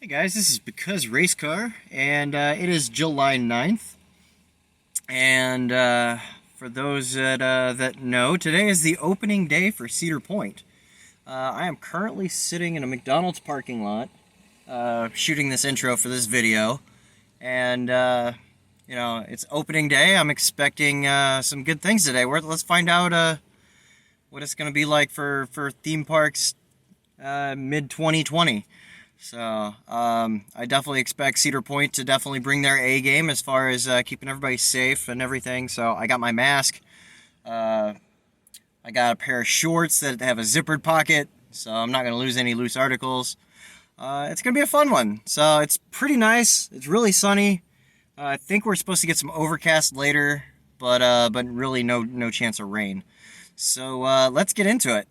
Hey guys, this is Because Race Car, and it is July 9th. And for those that know, today is the opening day for Cedar Point. I am currently sitting in a McDonald's parking lot, shooting this intro for this video. And, it's opening day. I'm expecting some good things today. Let's find out what it's going to be like for theme parks mid-2020. So, I definitely expect Cedar Point to definitely bring their A game as far as keeping everybody safe and everything. So, I got my mask. I got a pair of shorts that have a zippered pocket, so I'm not going to lose any loose articles. It's going to be a fun one. So, it's pretty nice. It's really sunny. I think we're supposed to get some overcast later, but really no chance of rain. So, let's get into it.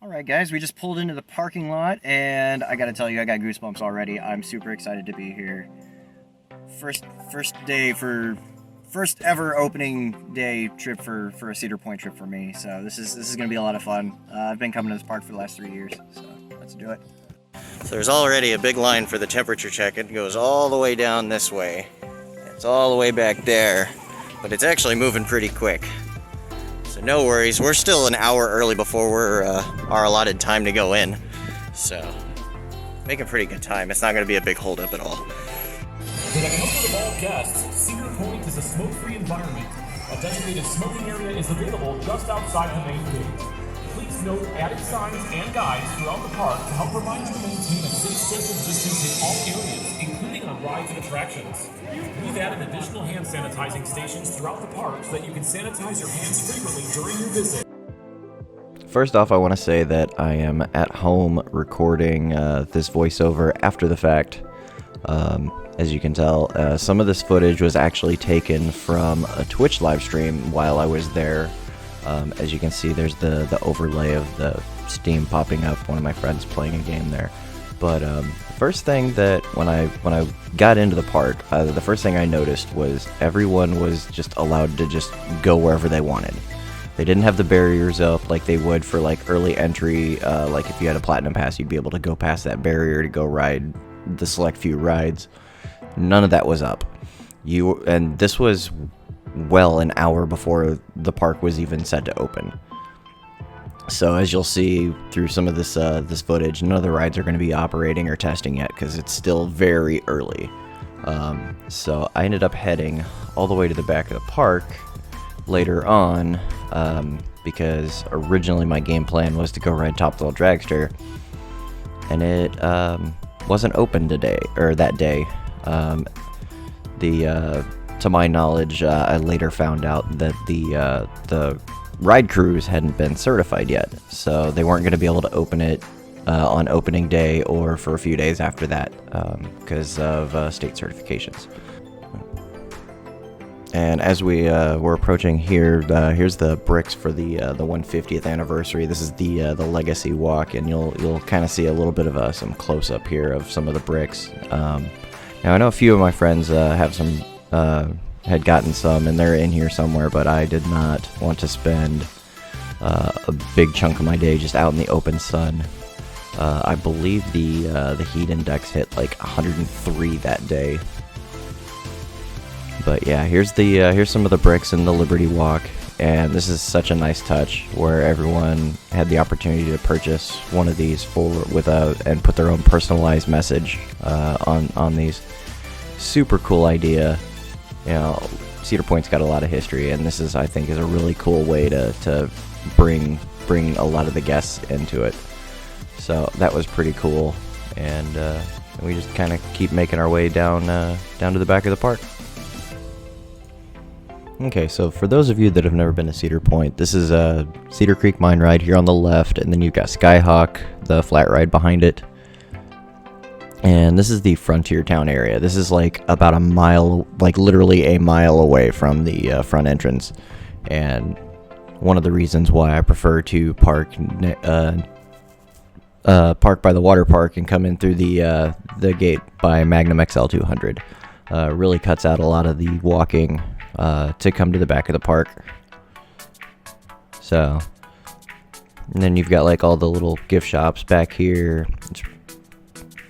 Alright guys, we just pulled into the parking lot, and I gotta tell you, I got goosebumps already. I'm super excited to be here. First ever opening day trip for a Cedar Point trip for me, so this is gonna be a lot of fun. I've been coming to this park for the last 3 years, so let's do it. So there's already a big line for the temperature check. It goes all the way down this way. It's all the way back there, but it's actually moving pretty quick. So no worries, we're still an hour early before our allotted time to go in. So, making pretty good time. It's not going to be a big holdup at all. For the comfort of all guests, Cedar Point is a smoke-free environment. A designated smoking area is available just outside the main gate. Please note added signs and guides throughout the park to help remind you to maintain a safe social distance in all areas, including on rides and attractions. We've added additional hand sanitizing stations throughout the park so that you can sanitize your hands frequently during your visit. First off, I want to say that I am at home recording this voiceover after the fact. As you can tell, some of this footage was actually taken from a Twitch live stream while I was there. As you can see, there's the overlay of the Steam popping up, one of my friends playing a game there. But first thing that when I got into the park, the first thing I noticed was everyone was just allowed to just go wherever they wanted. They didn't have the barriers up like they would for like early entry. Like if you had a platinum pass, you'd be able to go past that barrier to go ride the select few rides. None of that was up. And this was well an hour before the park was even set to open. So as you'll see through some of this footage, none of the rides are going to be operating or testing yet because it's still very early. So I ended up heading all the way to the back of the park later on because originally my game plan was to go ride Top Thrill Dragster, and it wasn't open that day. To my knowledge, I later found out that the ride crews hadn't been certified yet, so they weren't going to be able to open it on opening day or for a few days after that because of state certifications. And as we were approaching here, here's the bricks for the 150th anniversary. This is the Legacy Walk, and you'll kind of see a little bit of some close up here of some of the bricks. Now I know a few of my friends have some. Had gotten some, and they're in here somewhere, but I did not want to spend a big chunk of my day just out in the open sun. I believe the heat index hit like 103 that day. But yeah, here's some of the bricks in the Liberty Walk, and this is such a nice touch where everyone had the opportunity to purchase one of these and put their own personalized message on these. Super cool idea. You know, Cedar Point's got a lot of history, and this I think is a really cool way to bring a lot of the guests into it. So that was pretty cool, and we just kind of keep making our way down to the back of the park. Okay, so for those of you that have never been to Cedar Point, this is a Cedar Creek Mine ride here on the left, and then you've got Skyhawk, the flat ride behind it. And this is the Frontier Town area. This is like about a mile, like literally a mile away from the front entrance. And one of the reasons why I prefer to park park by the water park and come in through the gate by Magnum XL 200. Really cuts out a lot of the walking to come to the back of the park. So, and then you've got like all the little gift shops back here.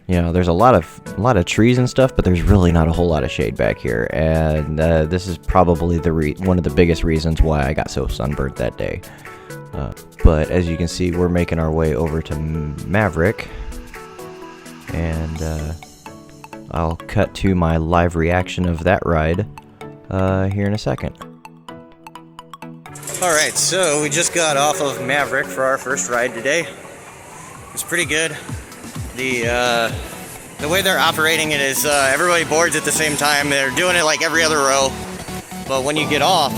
There's a lot of trees and stuff, but there's really not a whole lot of shade back here. And this is probably one of the biggest reasons why I got so sunburned that day. But as you can see, we're making our way over to Maverick, and I'll cut to my live reaction of that ride here in a second. Alright, so we just got off of Maverick for our first ride today. It was pretty good. The way they're operating it is everybody boards at the same time. They're doing it like every other row, but when you get off,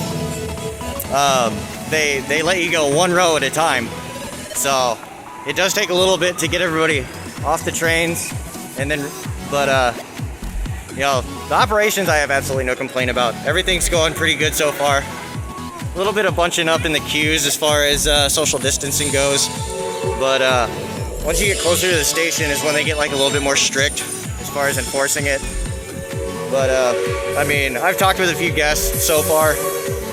they let you go one row at a time. So it does take a little bit to get everybody off the trains, but the operations I have absolutely no complaint about. Everything's going pretty good so far. A little bit of bunching up in the queues as far as social distancing goes, but once you get closer to the station is when they get like a little bit more strict as far as enforcing it. But I mean, I've talked with a few guests so far,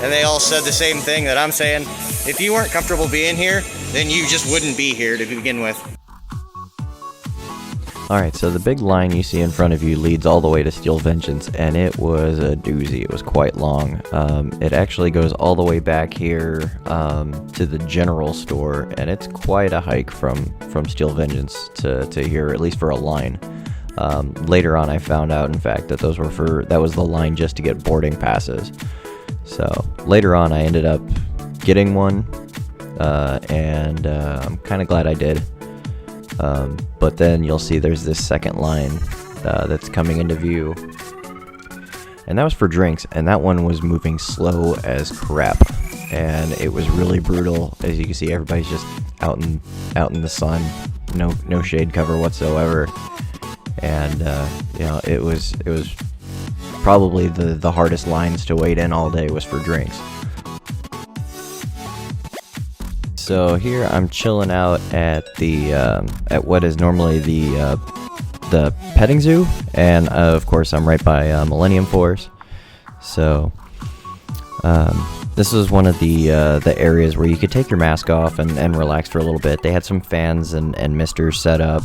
and they all said the same thing that I'm saying. If you weren't comfortable being here, then you just wouldn't be here to begin with. Alright, so the big line you see in front of you leads all the way to Steel Vengeance, and it was a doozy. It was quite long. It actually goes all the way back here to the general store, and it's quite a hike from Steel Vengeance to here, at least for a line. Later on, I found out, in fact, that that was the line just to get boarding passes. So later on, I ended up getting one, and I'm kind of glad I did. But then you'll see there's this second line that's coming into view, and that was for drinks, and that one was moving slow as crap, and it was really brutal. As you can see, everybody's just out in the sun, no shade cover whatsoever, and it was probably the hardest lines to wait in all day was for drinks. So here I'm chilling out at at what is normally the petting zoo, and of course I'm right by Millennium Force. So this is one of the areas where you could take your mask off and relax for a little bit. They had some fans and misters set up.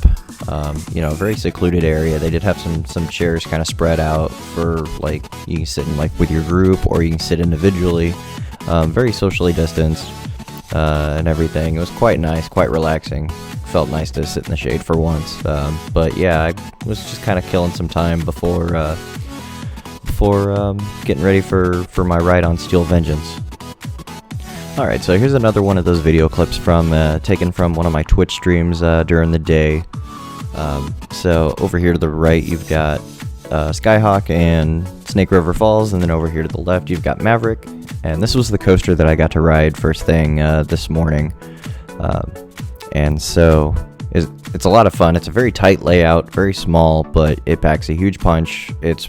A very secluded area. They did have some chairs kind of spread out for like you can sit in like with your group, or you can sit individually. Very socially distanced. And everything. It was quite nice, quite relaxing. Felt nice to sit in the shade for once. But yeah, I was just kind of killing some time before getting ready for my ride on Steel Vengeance. Alright, so here's another one of those video clips taken from one of my Twitch streams during the day. So over here to the right, you've got Skyhawk and Snake River Falls, and then over here to the left, you've got Maverick. And this was the coaster that I got to ride first thing this morning. And so it's a lot of fun. It's a very tight layout, very small, but it packs a huge punch. It's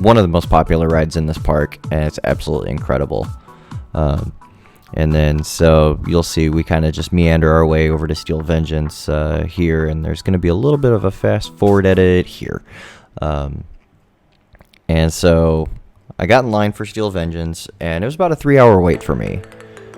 one of the most popular rides in this park, and it's absolutely incredible. And then so you'll see we kind of just meander our way over to Steel Vengeance here, and there's going to be a little bit of a fast forward edit here. And so I got in line for Steel Vengeance, and it was about a 3-hour wait for me.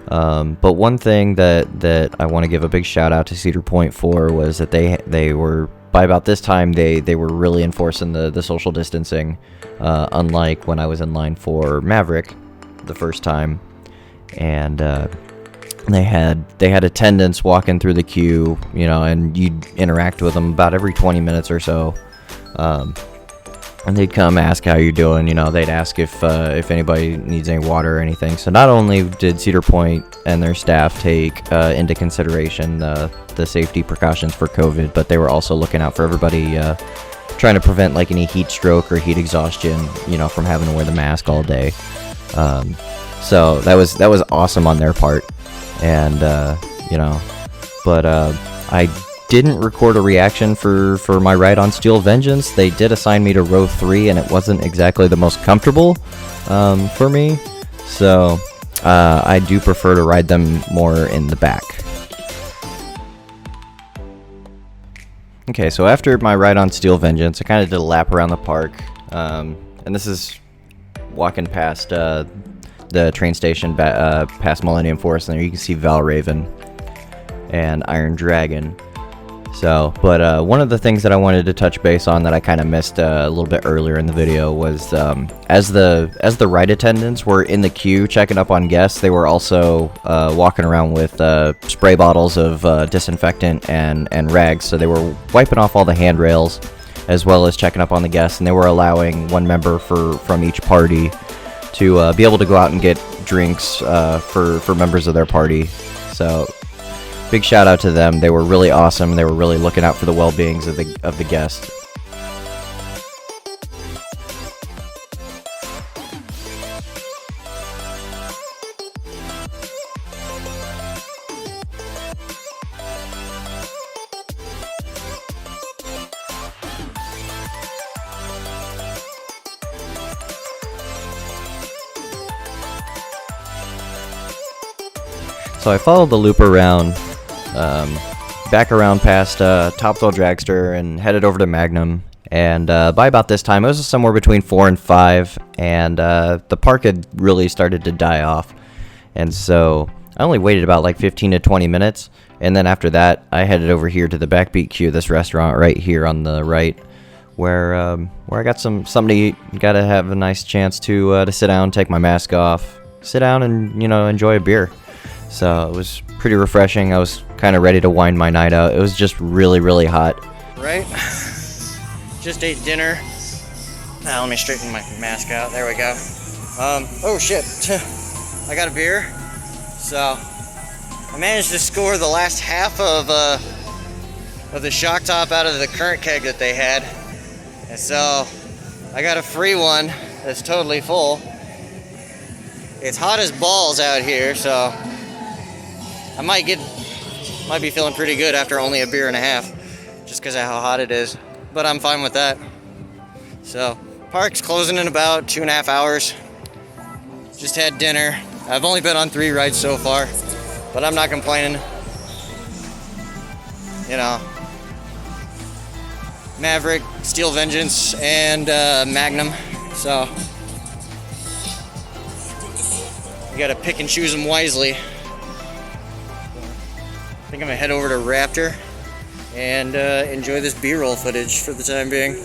But one thing that I want to give a big shout out to Cedar Point for was that they were, by about this time, they were really enforcing the social distancing, unlike when I was in line for Maverick the first time. And they had attendants walking through the queue, and you'd interact with them about every 20 minutes or so. And they'd come ask how you're doing. They'd ask if anybody needs any water or anything. So not only did Cedar Point and their staff take into consideration the safety precautions for COVID, but they were also looking out for everybody, trying to prevent like any heat stroke or heat exhaustion, from having to wear the mask all day. So that was awesome on their part, and but I didn't record a reaction for my ride on Steel Vengeance. They did assign me to row 3, and it wasn't exactly the most comfortable for me, so I do prefer to ride them more in the back. Okay, so after my ride on Steel Vengeance, I kind of did a lap around the park, and this is walking past the train station, past Millennium Forest, and there you can see Valraven and Iron Dragon. So, but one of the things that I wanted to touch base on that I kind of missed a little bit earlier in the video was as the ride attendants were in the queue checking up on guests, they were also walking around with spray bottles of disinfectant and rags. So they were wiping off all the handrails as well as checking up on the guests, and they were allowing one member from each party to be able to go out and get drinks for members of their party. So big shout out to them. They were really awesome. They were really looking out for the well-beings of the guests. So I followed the loop around, back around past Topville Dragster and headed over to Magnum. And by about this time, it was somewhere between 4 and 5, and the park had really started to die off. And so I only waited about like 15 to 20 minutes, and then after that, I headed over here to the Backbeat Q, this restaurant right here on the right, where I got something to eat. Got to have a nice chance to sit down, take my mask off, sit down, and enjoy a beer. So it was pretty refreshing. I was kind of ready to wind my night out. It was just really, really hot. Right? Just ate dinner. Now let me straighten my mask out. There we go. Oh shit. I got a beer. So I managed to score the last half of the shock top out of the current keg that they had. And so I got a free one that's totally full. It's hot as balls out here, so I might be feeling pretty good after only a beer and a half, just because of how hot it is. But I'm fine with that. So, park's closing in about 2.5 hours. Just had dinner. I've only been on 3 rides so far, but I'm not complaining. Maverick, Steel Vengeance, and Magnum. So, you gotta pick and choose them wisely. I think I'm gonna head over to Raptor and enjoy this B-roll footage for the time being.